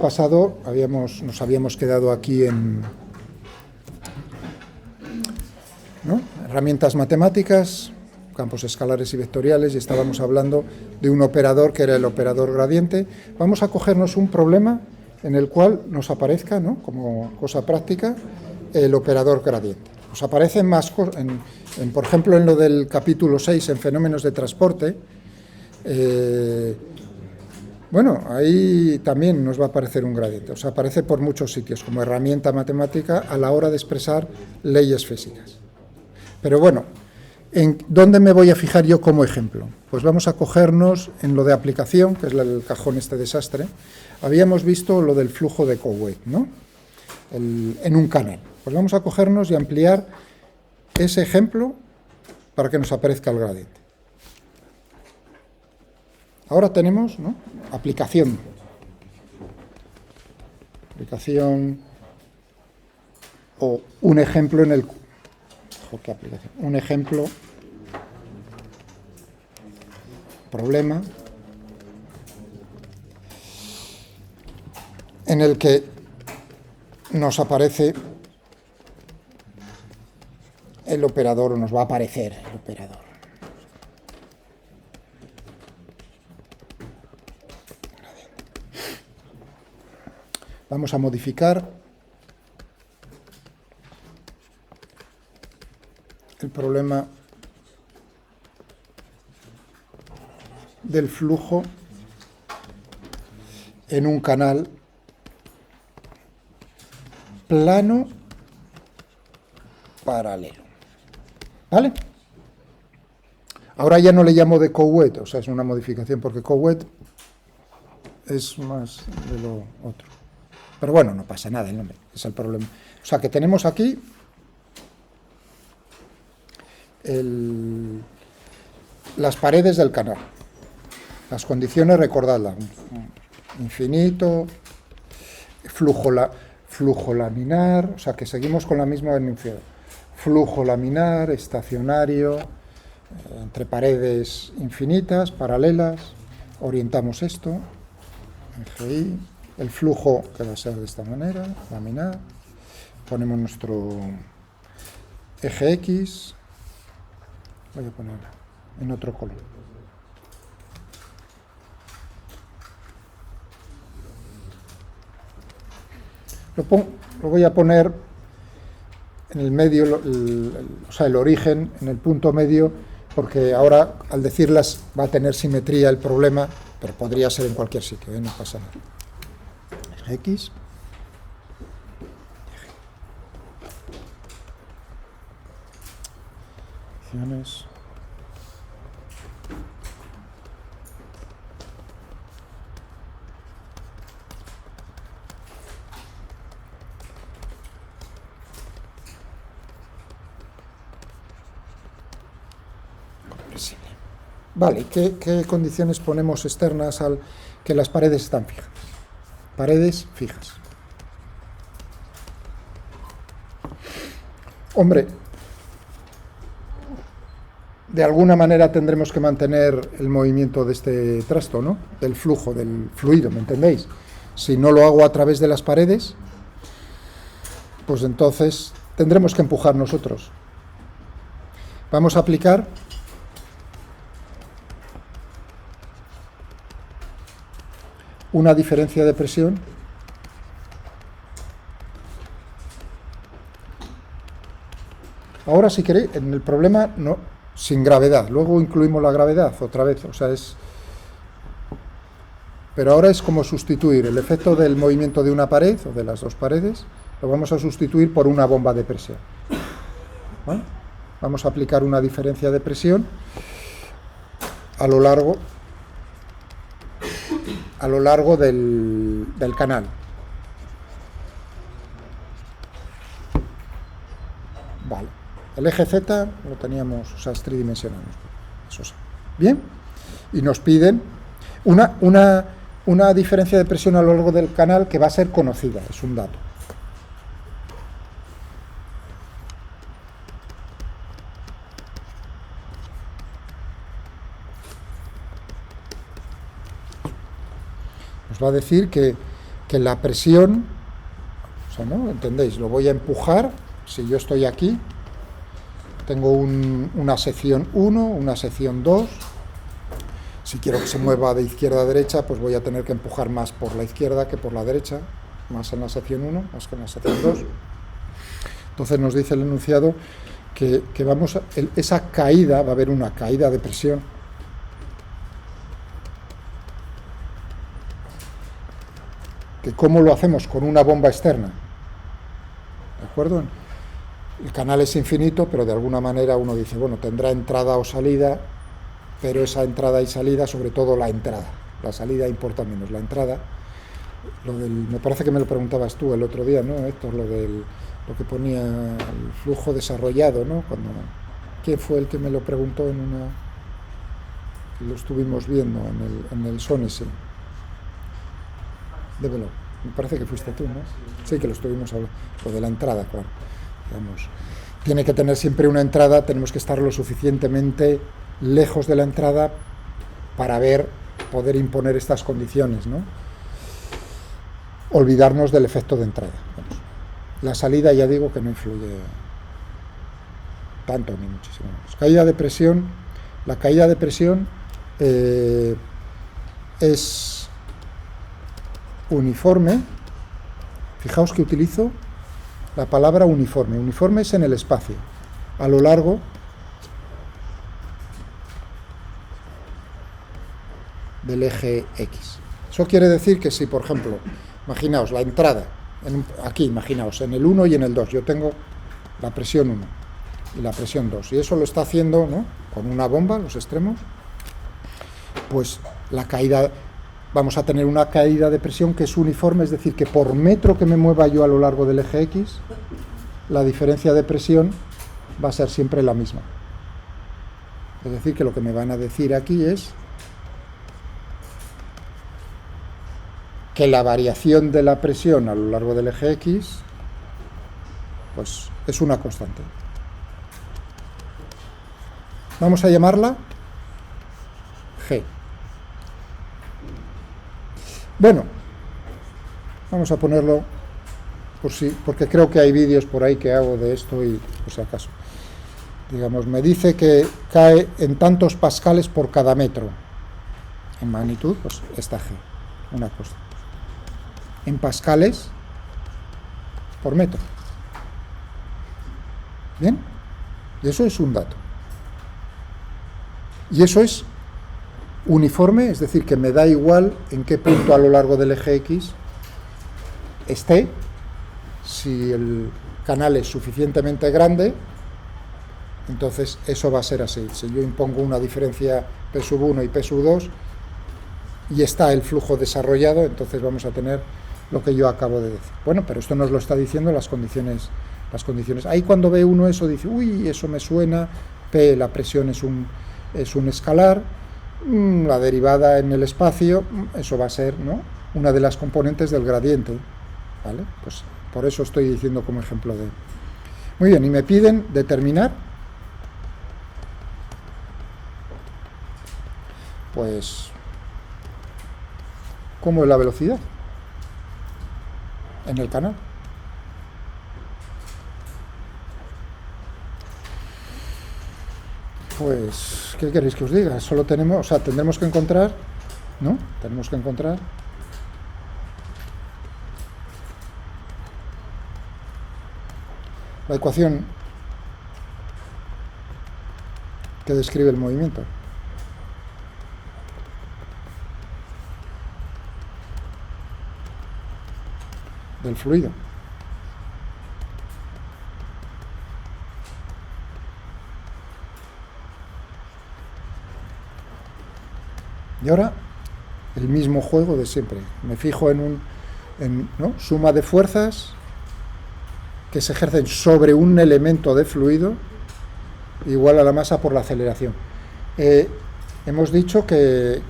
Pasado nos habíamos quedado aquí en herramientas matemáticas, campos escalares y vectoriales, y estábamos hablando de un operador que era el operador gradiente. Vamos a cogernos un problema en el cual nos aparezca, ¿no?, como cosa práctica, el operador gradiente. Nos aparecen más cosas, por ejemplo, en lo del capítulo 6, en fenómenos de transporte. Bueno, ahí también nos va a aparecer un gradiente, o sea, aparece por muchos sitios como herramienta matemática a la hora de expresar leyes físicas. Pero bueno, ¿en dónde me voy a fijar yo como ejemplo? Pues vamos a cogernos en lo de aplicación, que es el cajón este desastre. Habíamos visto lo del flujo de Coué, ¿no?, en un canal. Pues vamos a cogernos y ampliar ese ejemplo para que nos aparezca el gradiente. Ahora tenemos, ¿no?, aplicación o un ejemplo en el... ¿Qué aplicación? Un ejemplo, problema, en el que nos aparece el operador, o nos va a aparecer el operador. Vamos a modificar el problema del flujo en un canal plano paralelo. ¿Vale? Ahora ya no le llamo de Coué, o sea, es una modificación, porque Coué es más de lo otro. Pero bueno, no pasa nada el nombre, es el problema. O sea, que tenemos aquí las paredes del canal. Las condiciones, recordadlas: infinito, flujo laminar, o sea, que seguimos con la misma enunciado. Flujo laminar, estacionario, entre paredes infinitas, paralelas. Orientamos esto, GI. El flujo, que va a ser de esta manera, laminar. Ponemos nuestro eje X. Voy a ponerlo en otro color. Lo voy a poner en el medio, o sea, el origen, en el punto medio, porque ahora, al decirlas, va a tener simetría el problema, pero podría ser en cualquier sitio, no pasa nada. X. Acciones. Vale, ¿qué condiciones ponemos externas al que las paredes están fijas? Paredes fijas. Hombre, de alguna manera tendremos que mantener el movimiento de este trasto, ¿no?, del flujo, del fluido, ¿me entendéis? Si no lo hago a través de las paredes, pues entonces tendremos que empujar nosotros. Vamos a aplicar una diferencia de presión ahora, si queréis, en el problema no, sin gravedad, luego incluimos la gravedad otra vez, o sea, pero ahora es como sustituir el efecto del movimiento de una pared o de las dos paredes, lo vamos a sustituir por una bomba de presión. ¿Vale? Vamos a aplicar una diferencia de presión a lo largo del canal. Vale. El eje Z lo teníamos, o sea, es tridimensional. Eso sí. Bien. Y nos piden una diferencia de presión a lo largo del canal que va a ser conocida, es un dato. Nos va a decir que que la presión, o sea, ¿no? ¿Entendéis? Lo voy a empujar, si yo estoy aquí, tengo una sección 1, una sección 2, si quiero que se mueva de izquierda a derecha, pues voy a tener que empujar más por la izquierda que por la derecha, más en la sección 1, más que en la sección 2. Entonces nos dice el enunciado que esa caída, va a haber una caída de presión, que cómo lo hacemos con una bomba externa, ¿de acuerdo? El canal es infinito, pero de alguna manera uno dice, bueno, tendrá entrada o salida, pero esa entrada y salida, sobre todo la entrada, la salida importa menos, la entrada, me parece que me lo preguntabas tú el otro día, ¿no, Héctor? Lo que ponía el flujo desarrollado, ¿no? ¿Quién fue el que me lo preguntó lo estuvimos viendo en el SONESE? Débelo, me parece que fuiste tú, ¿no? Sí, que lo estuvimos hablando, lo de la entrada, claro. Digamos, tiene que tener siempre una entrada, tenemos que estar lo suficientemente lejos de la entrada para poder imponer estas condiciones, ¿no? Olvidarnos del efecto de entrada. Vamos. La salida ya digo que no influye tanto ni muchísimo más. Caída de presión, la caída de presión es uniforme. Fijaos que utilizo la palabra uniforme. Uniforme es en el espacio, a lo largo del eje X. Eso quiere decir que si, por ejemplo, imaginaos la entrada, aquí imaginaos, en el 1 y en el 2, yo tengo la presión 1 y la presión 2, y eso lo está haciendo, ¿no?, con una bomba, los extremos, pues la caída, vamos a tener una caída de presión que es uniforme, es decir, que por metro que me mueva yo a lo largo del eje X, la diferencia de presión va a ser siempre la misma. Es decir, que lo que me van a decir aquí es que la variación de la presión a lo largo del eje X, pues es una constante. Vamos a llamarla G. Bueno, vamos a ponerlo porque creo que hay vídeos por ahí que hago de esto y por si acaso. Digamos, me dice que cae en tantos pascales por cada metro. En magnitud, pues esta G, una cosa. En pascales por metro. ¿Bien? Y eso es un dato. Y eso es uniforme, es decir, que me da igual en qué punto a lo largo del eje X esté, si el canal es suficientemente grande, entonces eso va a ser así. Si yo impongo una diferencia P sub 1 y P sub 2 y está el flujo desarrollado, entonces vamos a tener lo que yo acabo de decir. Bueno, pero esto nos lo está diciendo las condiciones. Ahí cuando ve uno eso dice, uy, eso me suena, P, la presión es un escalar, la derivada en el espacio, eso va a ser, ¿no?, una de las componentes del gradiente, ¿vale? Pues por eso estoy diciendo como ejemplo de... Muy bien, y me piden determinar, pues, ¿cómo es la velocidad en el canal? Pues, ¿qué queréis que os diga? Solo tenemos, tendremos que encontrar, ¿no? Tenemos que encontrar la ecuación que describe el movimiento. Del fluido. Y ahora, el mismo juego de siempre. Me fijo ¿no?, suma de fuerzas que se ejercen sobre un elemento de fluido igual a la masa por la aceleración. Hemos dicho que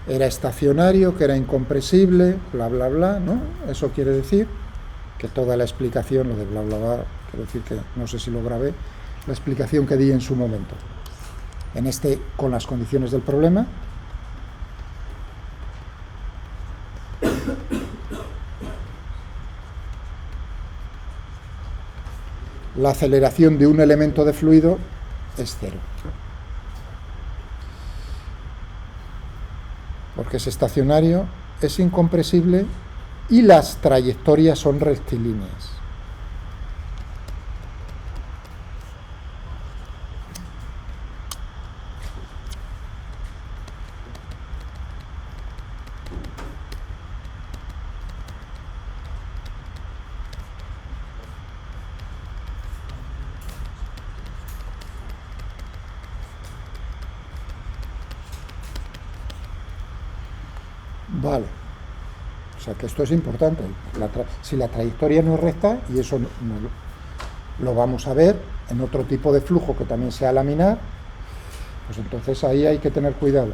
era estacionario, que era incompresible, bla, bla, bla, ¿no? Eso quiere decir que toda la explicación, lo de bla, bla, bla, quiero decir que, no sé si lo grabé, la explicación que di en su momento. Con las condiciones del problema, la aceleración de un elemento de fluido es cero. Porque es estacionario, es incompresible y las trayectorias son rectilíneas. Vale. O sea que esto es importante. Si la trayectoria no es recta, y eso lo vamos a ver en otro tipo de flujo que también sea laminar, pues entonces ahí hay que tener cuidado.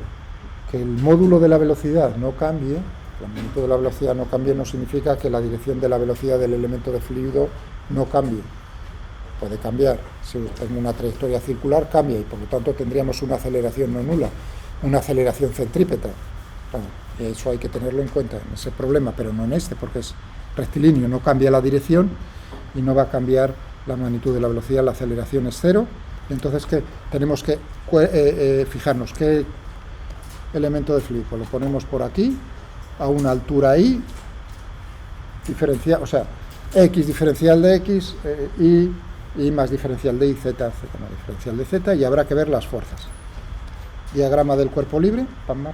Que el módulo de la velocidad no cambie, la magnitud de la velocidad no cambie, no significa que la dirección de la velocidad del elemento de fluido no cambie. Puede cambiar. Si tengo una trayectoria circular, cambia, y por lo tanto tendríamos una aceleración no nula, una aceleración centrípeta. Claro, y eso hay que tenerlo en cuenta en ese problema, pero no en este, porque es rectilíneo, no cambia la dirección y no va a cambiar la magnitud de la velocidad, la aceleración es cero. Entonces, ¿qué? Tenemos que fijarnos qué elemento de fluido. Pues lo ponemos por aquí, a una altura i, diferencial, o sea, x diferencial de x, y más diferencial de y, z más diferencial de z, y habrá que ver las fuerzas. Diagrama del cuerpo libre, bueno,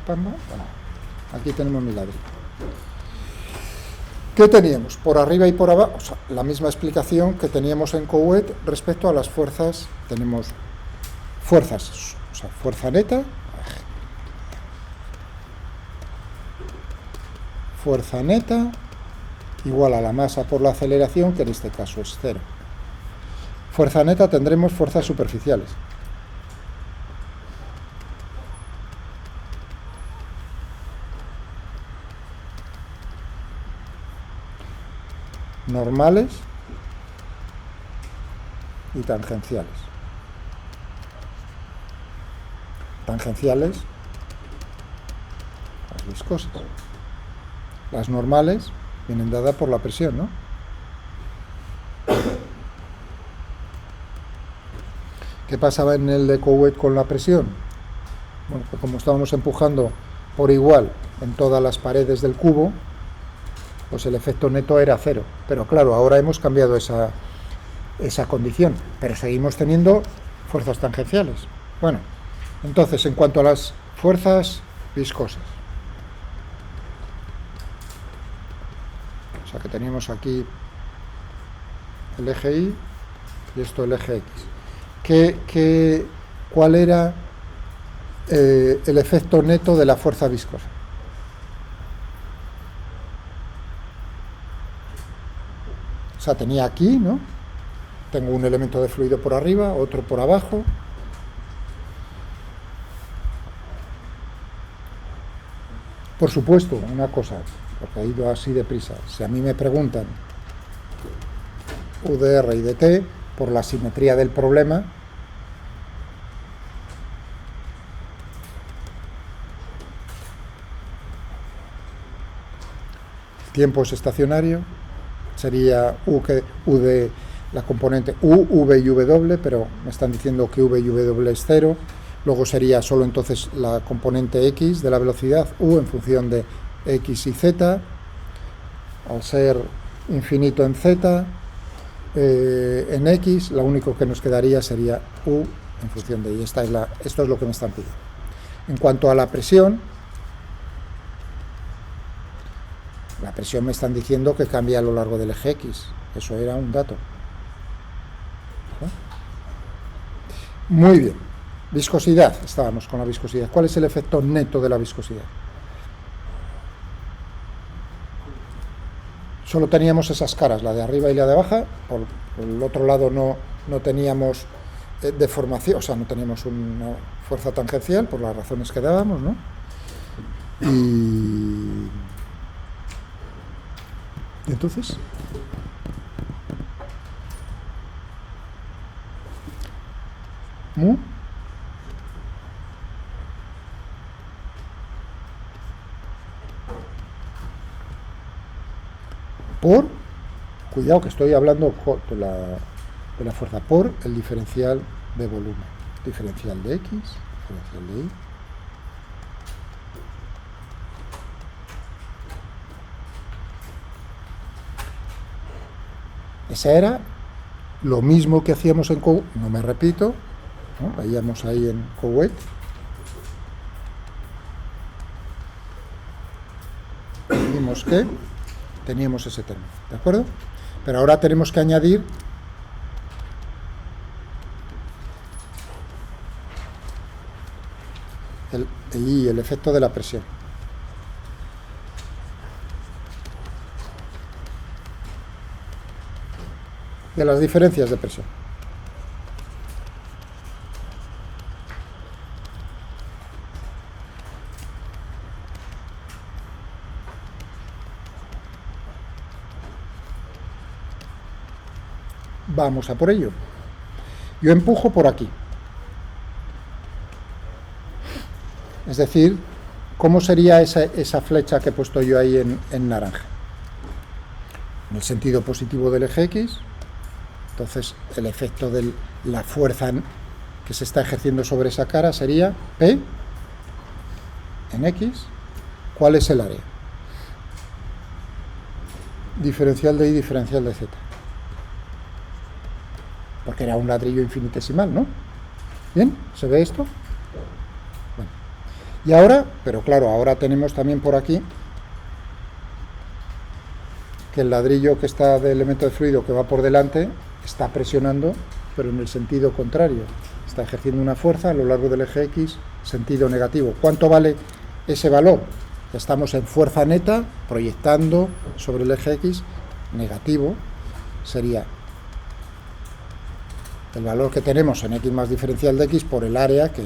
aquí tenemos mi ladrillo. ¿Qué teníamos? Por arriba y por abajo, o sea, la misma explicación que teníamos en Couette respecto a las fuerzas. Tenemos fuerzas, o sea, fuerza neta, igual a la masa por la aceleración, que en este caso es cero. Fuerza neta tendremos fuerzas superficiales. Normales y tangenciales. Tangenciales, las viscosas. Las normales vienen dadas por la presión, ¿no? ¿Qué pasaba en el de Couette con la presión? Bueno, pues como estábamos empujando por igual en todas las paredes del cubo, pues el efecto neto era cero. Pero claro, ahora hemos cambiado esa condición, pero seguimos teniendo fuerzas tangenciales. Bueno, entonces, en cuanto a las fuerzas viscosas, o sea que teníamos aquí el eje Y y esto el eje X. ¿Cuál era el efecto neto de la fuerza viscosa? O sea, tenía aquí, ¿no? Tengo un elemento de fluido por arriba, otro por abajo. Por supuesto, una cosa, porque he ido así deprisa. Si a mí me preguntan UDR y DT, por la simetría del problema, el tiempo es estacionario, sería U de la componente U, V y W, pero me están diciendo que V y W es cero. Luego sería solo entonces la componente X de la velocidad, U en función de X y Z. Al ser infinito en Z, en X, lo único que nos quedaría sería U en función de Y. Esto es lo que me están pidiendo. En cuanto a la presión me están diciendo que cambia a lo largo del eje X. Eso era un dato. Muy bien. Viscosidad. Estábamos con la viscosidad. ¿Cuál es el efecto neto de la viscosidad? Solo teníamos esas caras, la de arriba y la de abajo. Por el otro lado no teníamos deformación, o sea, no teníamos una fuerza tangencial por las razones que dábamos, ¿no? Y entonces, cuidado que estoy hablando de de la fuerza por el diferencial de volumen. Diferencial de X, diferencial de Y. Esa era lo mismo que hacíamos en Couette, no me repito, ¿no? Veíamos ahí en Couette. Vimos que teníamos ese término, ¿de acuerdo? Pero ahora tenemos que añadir el efecto de la presión. De las diferencias de presión. Vamos a por ello. Yo empujo por aquí. Es decir, ¿cómo sería esa flecha que he puesto yo ahí en naranja? En el sentido positivo del eje X. Entonces, el efecto de la fuerza que se está ejerciendo sobre esa cara sería P en X. ¿Cuál es el área? Diferencial de Y, diferencial de Z. Porque era un ladrillo infinitesimal, ¿no? ¿Bien? ¿Se ve esto? Bueno. Y ahora, pero claro, ahora tenemos también por aquí que el ladrillo que está de elemento de fluido que va por delante está presionando, pero en el sentido contrario. Está ejerciendo una fuerza a lo largo del eje X, sentido negativo. ¿Cuánto vale ese valor? Estamos en fuerza neta, proyectando sobre el eje X, negativo, sería el valor que tenemos en X más diferencial de X por el área, que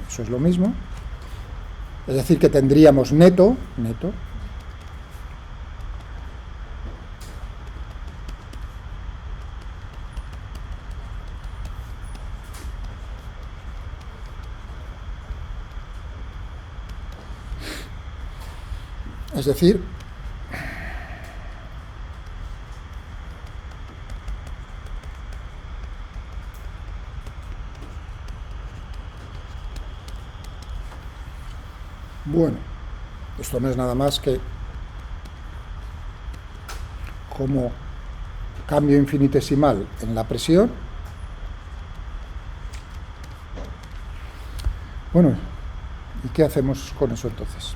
eso es lo mismo. Es decir, que tendríamos neto, es decir, bueno, esto no es nada más que como cambio infinitesimal en la presión. Bueno, ¿y qué hacemos con eso entonces?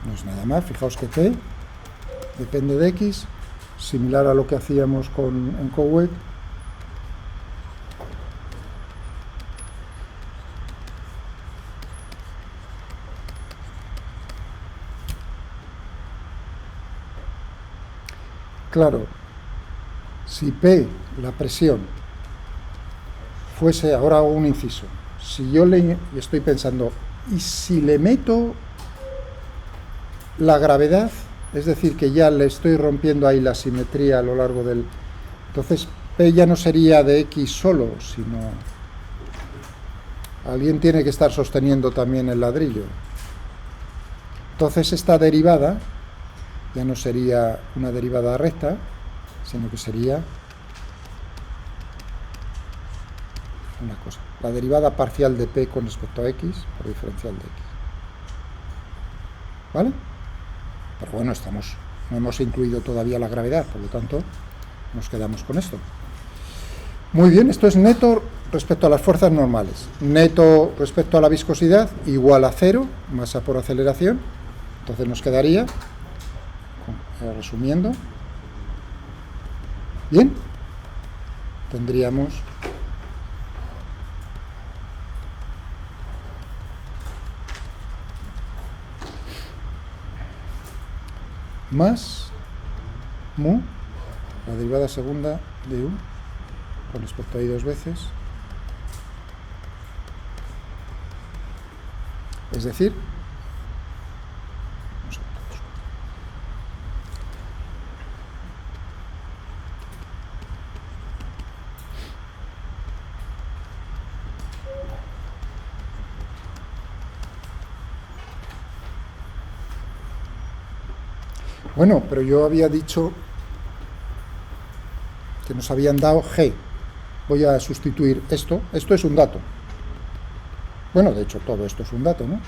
No es nada más, fijaos que T depende de X, similar a lo que hacíamos en Couette. Claro, si P, la presión, fuese, ahora hago un inciso, si yo le estoy pensando, ¿y si le meto la gravedad? Es decir, que ya le estoy rompiendo ahí la simetría a lo largo del... Entonces, P ya no sería de X solo, sino... Alguien tiene que estar sosteniendo también el ladrillo. Entonces, esta derivada ya no sería una derivada recta, sino que sería una cosa, la derivada parcial de P con respecto a X por diferencial de X. ¿Vale? Pero bueno, no hemos incluido todavía la gravedad, por lo tanto, nos quedamos con esto. Muy bien, esto es neto respecto a las fuerzas normales. Neto respecto a la viscosidad, igual a 0, masa por aceleración. Entonces nos quedaría, resumiendo, bien, tendríamos más mu, la derivada segunda de u, con respecto a i dos veces, es decir, bueno, pero yo había dicho que nos habían dado G. Voy a sustituir esto es un dato. Bueno, de hecho todo esto es un dato, ¿no?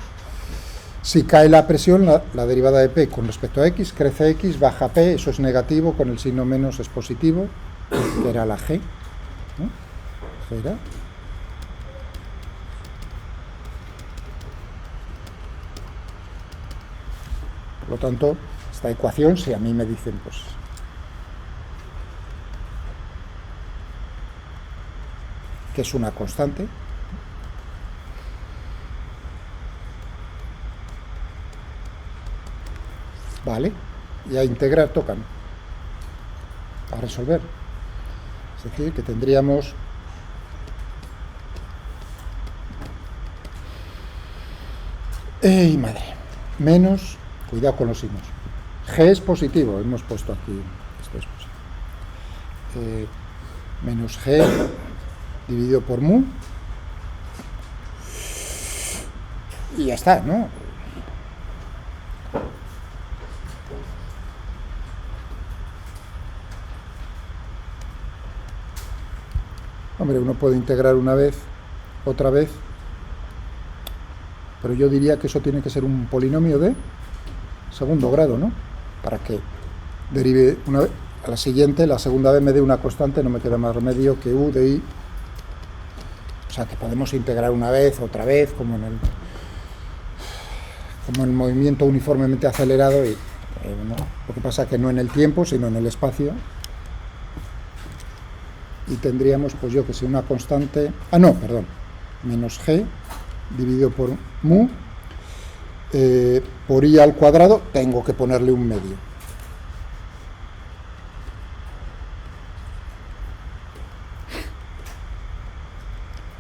Si cae la presión, la derivada de P con respecto a X, crece X, baja P, eso es negativo, con el signo menos es positivo, que era la G, ¿no? G era. Por lo tanto, esta ecuación, si a mí me dicen, pues, que es una constante, vale, y a integrar tocan, a resolver. Es decir, que tendríamos ¡ey, madre! Menos, cuidado con los signos. G es positivo, hemos puesto aquí, esto es positivo. Menos G dividido por mu. Y ya está, ¿no? Hombre, uno puede integrar una vez, otra vez, pero yo diría que eso tiene que ser un polinomio de segundo grado, ¿no? Para que derive una vez, a la siguiente, la segunda vez me dé una constante, no me queda más remedio que u de i. O sea, que podemos integrar una vez, otra vez, como en el movimiento uniformemente acelerado, y ¿no? Lo que pasa es que no en el tiempo, sino en el espacio. Y tendríamos, pues yo que sé, una constante, menos g dividido por mu, por i al cuadrado, tengo que ponerle un medio.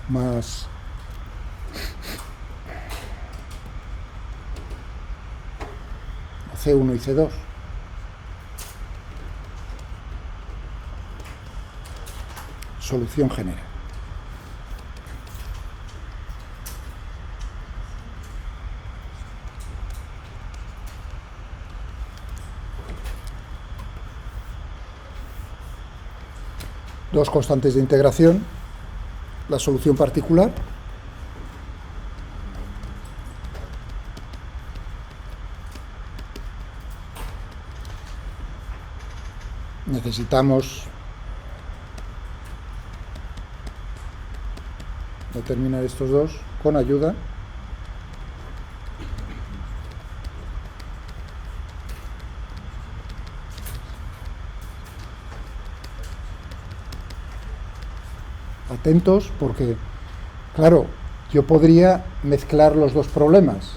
Más C1 y C2. Solución general. Dos constantes de integración, la solución particular. Necesitamos determinar estos dos con ayuda atentos, porque claro, yo podría mezclar los dos problemas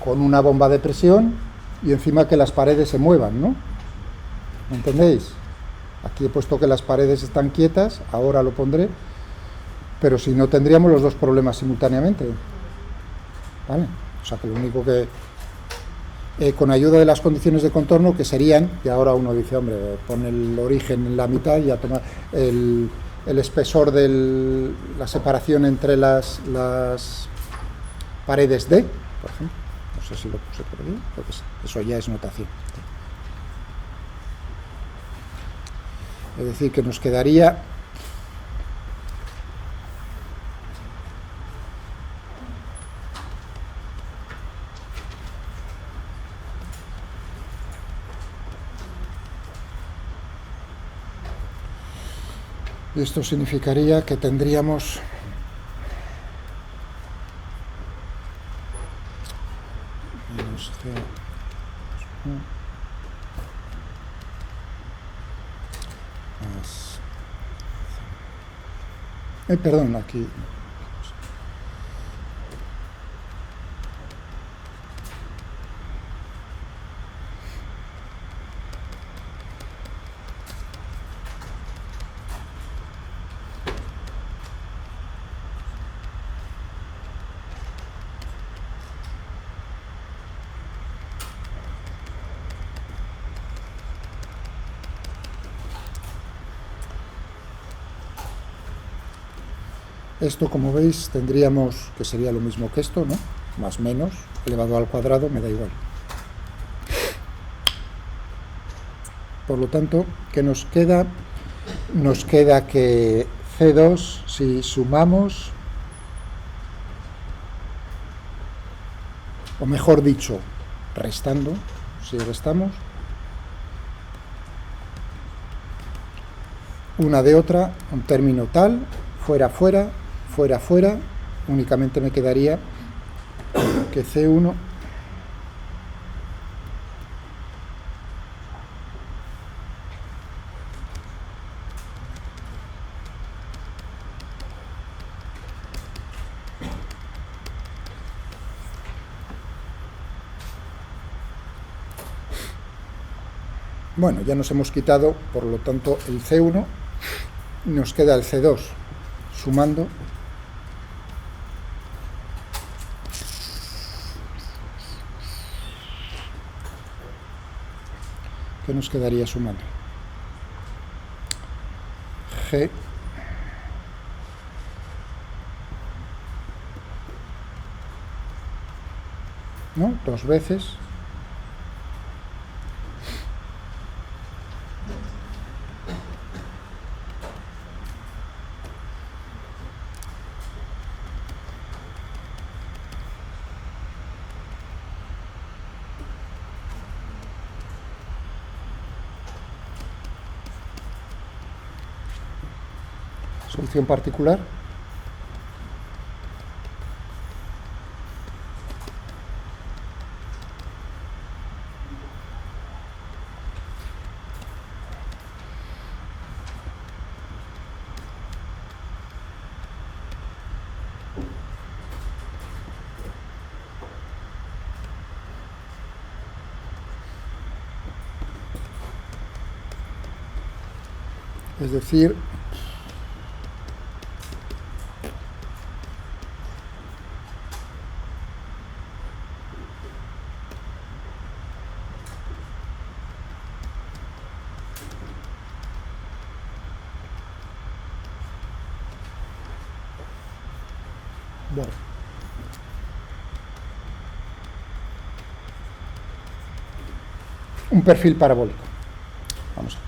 con una bomba de presión y encima que las paredes se muevan, ¿no? ¿Me entendéis? Aquí he puesto que las paredes están quietas, ahora lo pondré, pero si no tendríamos los dos problemas simultáneamente, ¿vale? O sea que lo único que con ayuda de las condiciones de contorno, que serían, y ahora uno dice, hombre, pon el origen en la mitad y a tomar el espesor de la separación entre las paredes D, por ejemplo, no sé si lo puse por aquí, porque eso ya es notación. Es decir, que nos quedaría esto significaría que tendríamos menos C más perdón, aquí esto, como veis, tendríamos que sería lo mismo que esto, ¿no? Más menos, elevado al cuadrado, me da igual. Por lo tanto, ¿qué nos queda? nos queda que C2, si sumamos, o mejor dicho, restando, si restamos, una de otra, un término tal, fuera, fuera, fuera, fuera, únicamente me quedaría que C1 bueno, ya nos hemos quitado, por lo tanto, el C1, nos queda el C2, sumando, ¿qué nos quedaría sumando? G, ¿no? Dos veces. Solución particular. Es decir, bueno, un perfil parabólico. Vamos a ver.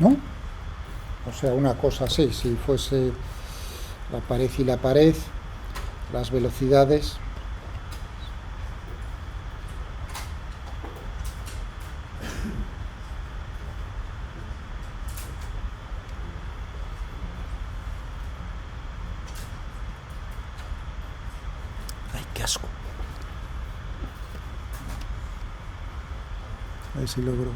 ¿No? O sea, una cosa así, si fuese la pared y la pared, las velocidades. ¡Ay, qué asco! A ver si logro.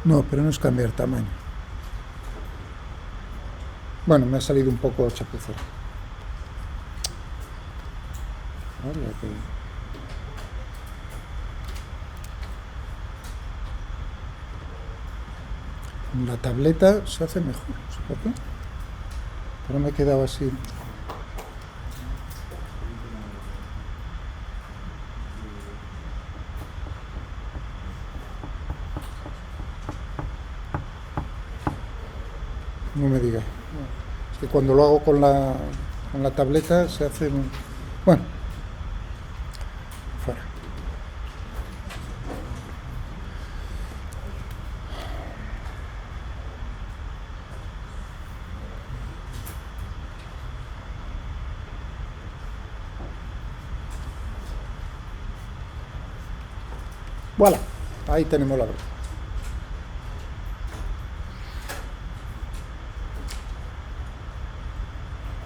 No, pero no es cambiar tamaño. Bueno, me ha salido un poco chapucero. La tableta se hace mejor, no sé por qué. Pero me he quedado así. No me diga. Es que cuando lo hago con la tableta se hace... Bueno. Fuera. Voilà. Ahí tenemos la verdad.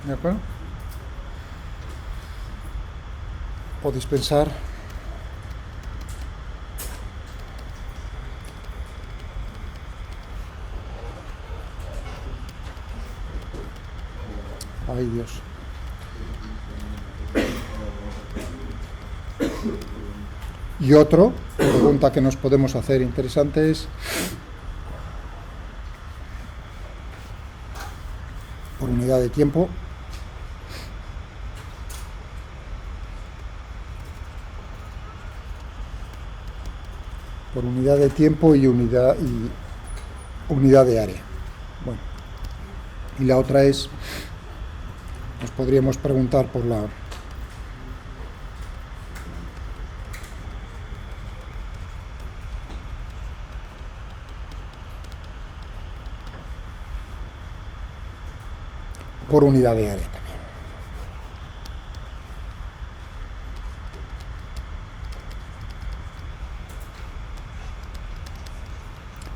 ¿De acuerdo? Podéis pensar ay Dios. Y otra pregunta que nos podemos hacer interesante es por unidad de tiempo. Por unidad de tiempo y unidad de área. Bueno, y la otra es, nos podríamos preguntar por la por unidad de área también.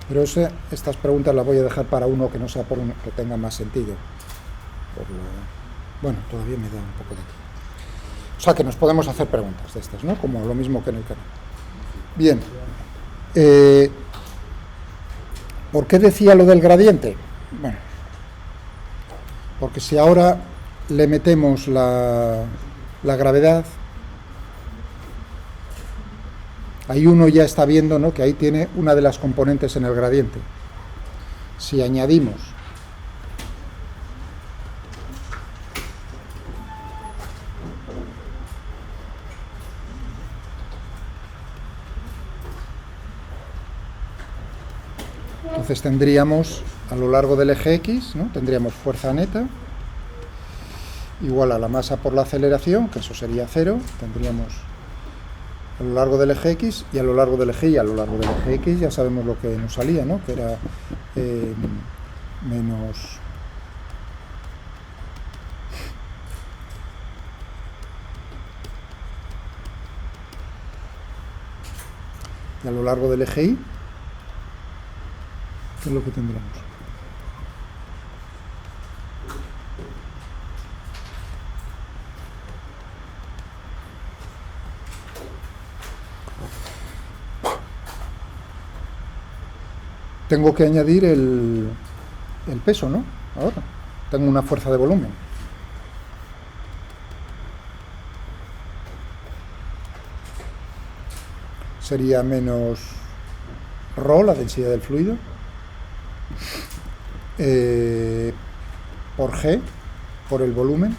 Pero estas preguntas las voy a dejar para uno que no sea por uno que tenga más sentido. Bueno, todavía me da un poco de aquí. O sea que nos podemos hacer preguntas de estas, ¿no? Como lo mismo que en el canal. Bien. ¿Por qué decía lo del gradiente? Bueno, porque si ahora le metemos la gravedad, ahí uno ya está viendo, ¿no?, que ahí tiene una de las componentes en el gradiente. Si añadimos entonces tendríamos a lo largo del eje X, ¿no?, tendríamos fuerza neta igual a la masa por la aceleración, que eso sería 0, tendríamos a lo largo del eje X y a lo largo del eje Y. A lo largo del eje X ya sabemos lo que nos salía, ¿no?, que era menos y a lo largo del eje Y, ¿qué es lo que tendremos? Tengo que añadir el peso, ¿no? Ahora tengo una fuerza de volumen. Sería menos ρ, la densidad del fluido, por G, por el volumen,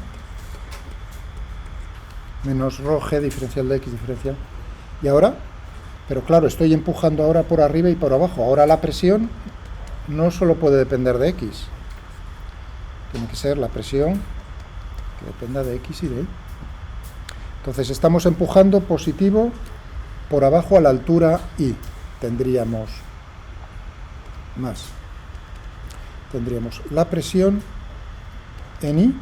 menos ρ G diferencial de X diferencial. Y ahora, pero claro, estoy empujando ahora por arriba y por abajo. Ahora la presión no solo puede depender de X. Tiene que ser la presión que dependa de X y de Y. Entonces estamos empujando positivo por abajo a la altura Y. Tendríamos la presión en Y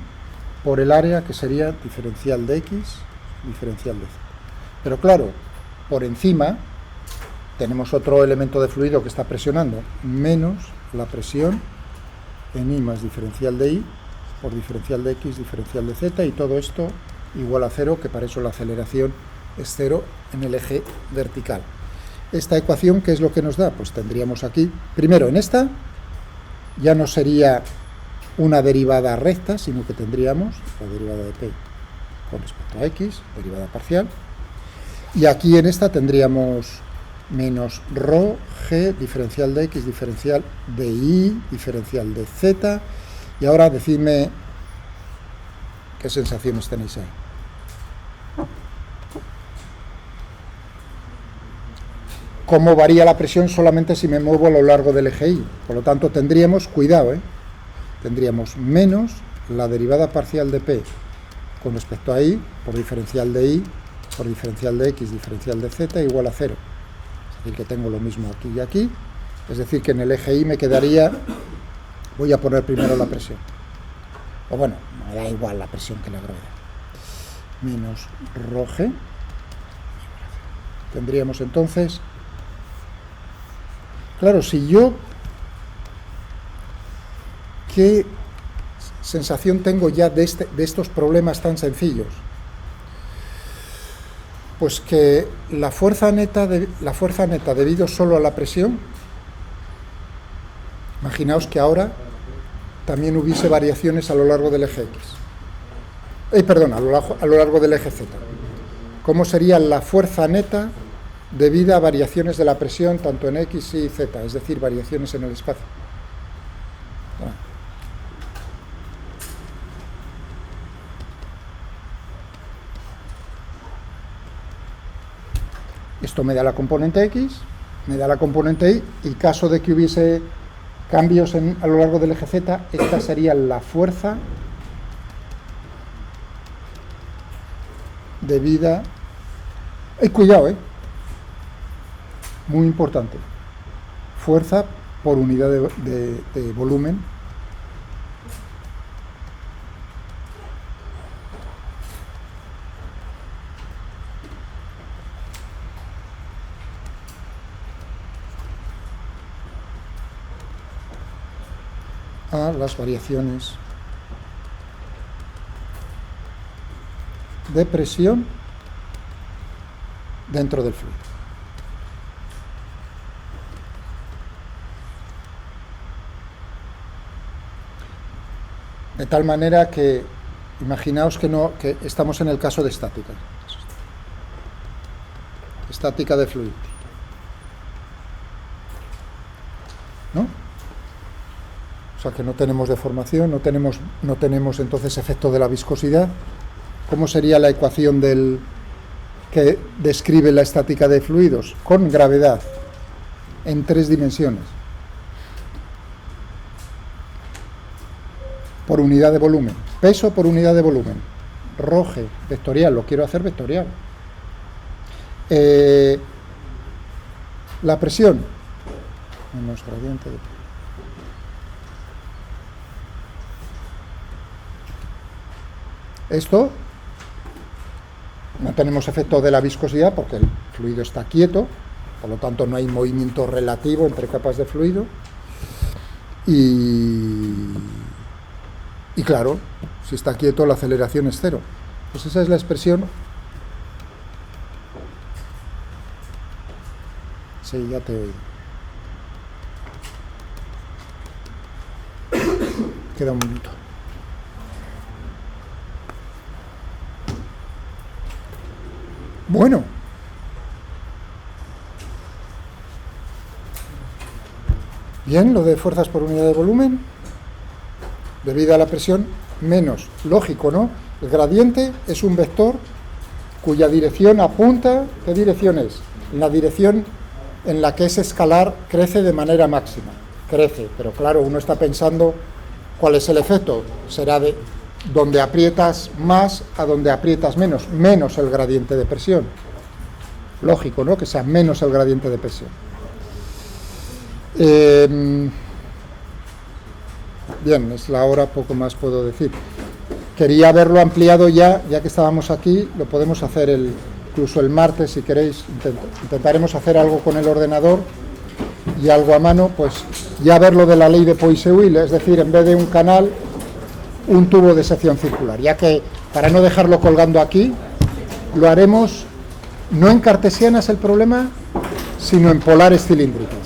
por el área, que sería diferencial de X, diferencial de Z. Pero claro, por encima tenemos otro elemento de fluido que está presionando, menos la presión en Y más diferencial de Y por diferencial de X, diferencial de Z, y todo esto igual a 0, que para eso la aceleración es 0 en el eje vertical. Esta ecuación, ¿qué es lo que nos da? Pues tendríamos aquí, primero en esta, ya no sería una derivada recta, sino que tendríamos la derivada de P con respecto a X, derivada parcial, y aquí en esta tendríamos menos ρ G diferencial de X, diferencial de Y, diferencial de Z, y ahora decidme qué sensaciones tenéis ahí. ¿Cómo varía la presión solamente si me muevo a lo largo del eje Y? Por lo tanto, tendríamos, cuidado, tendríamos menos la derivada parcial de P con respecto a Y, por diferencial de Y, por diferencial de X, diferencial de Z, igual a 0. Es decir, que tengo lo mismo aquí y aquí. Es decir, que en el eje Y me quedaría, voy a poner primero la presión. O bueno, me da igual la presión que la gravedad. Menos ρ G. Tendríamos entonces, claro, si yo, ¿qué sensación tengo ya de estos problemas tan sencillos? Pues que la fuerza neta debido solo a la presión, imaginaos que ahora también hubiese variaciones a lo largo del eje X. A lo largo del eje Z. ¿Cómo sería la fuerza neta debida a variaciones de la presión tanto en X y Z, es decir, variaciones en el espacio? Esto me da la componente X, me da la componente Y, y caso de que hubiese cambios a lo largo del eje Z, esta sería la fuerza debida... cuidado, muy importante. Fuerza por unidad de volumen. A las variaciones de presión dentro del fluido. De tal manera que, imaginaos que estamos en el caso de estática. Estática de fluidos. ¿No? O sea que no tenemos deformación, no tenemos entonces efecto de la viscosidad. ¿Cómo sería la ecuación que describe la estática de fluidos? Con gravedad, en 3 dimensiones. Por unidad de volumen. Peso por unidad de volumen. Roje, vectorial, lo quiero hacer vectorial. La presión. Menos gradiente de presión. Esto, no tenemos efecto de la viscosidad porque el fluido está quieto, por lo tanto no hay movimiento relativo entre capas de fluido. Y claro, si está quieto la aceleración es cero. Pues esa es la expresión. Sí, ya te he oído. Queda un minuto. Bueno. Bien, lo de fuerzas por unidad de volumen, debido a la presión, menos, lógico, ¿no? El gradiente es un vector cuya dirección apunta, ¿qué dirección es? La dirección en la que ese escalar crece de manera máxima. Crece, pero claro, uno está pensando cuál es el efecto. Será de donde aprietas más a donde aprietas menos, menos el gradiente de presión. Lógico, ¿no? Que sea menos el gradiente de presión. Bien, es la hora, poco más puedo decir. Quería haberlo ampliado ya que estábamos aquí, lo podemos hacer incluso el martes si queréis. Intentaremos hacer algo con el ordenador y algo a mano, pues ya ver lo de la ley de Poiseuille, es decir, en vez de un canal, un tubo de sección circular, ya que para no dejarlo colgando aquí, lo haremos no en cartesianas el problema, sino en polares cilíndricos.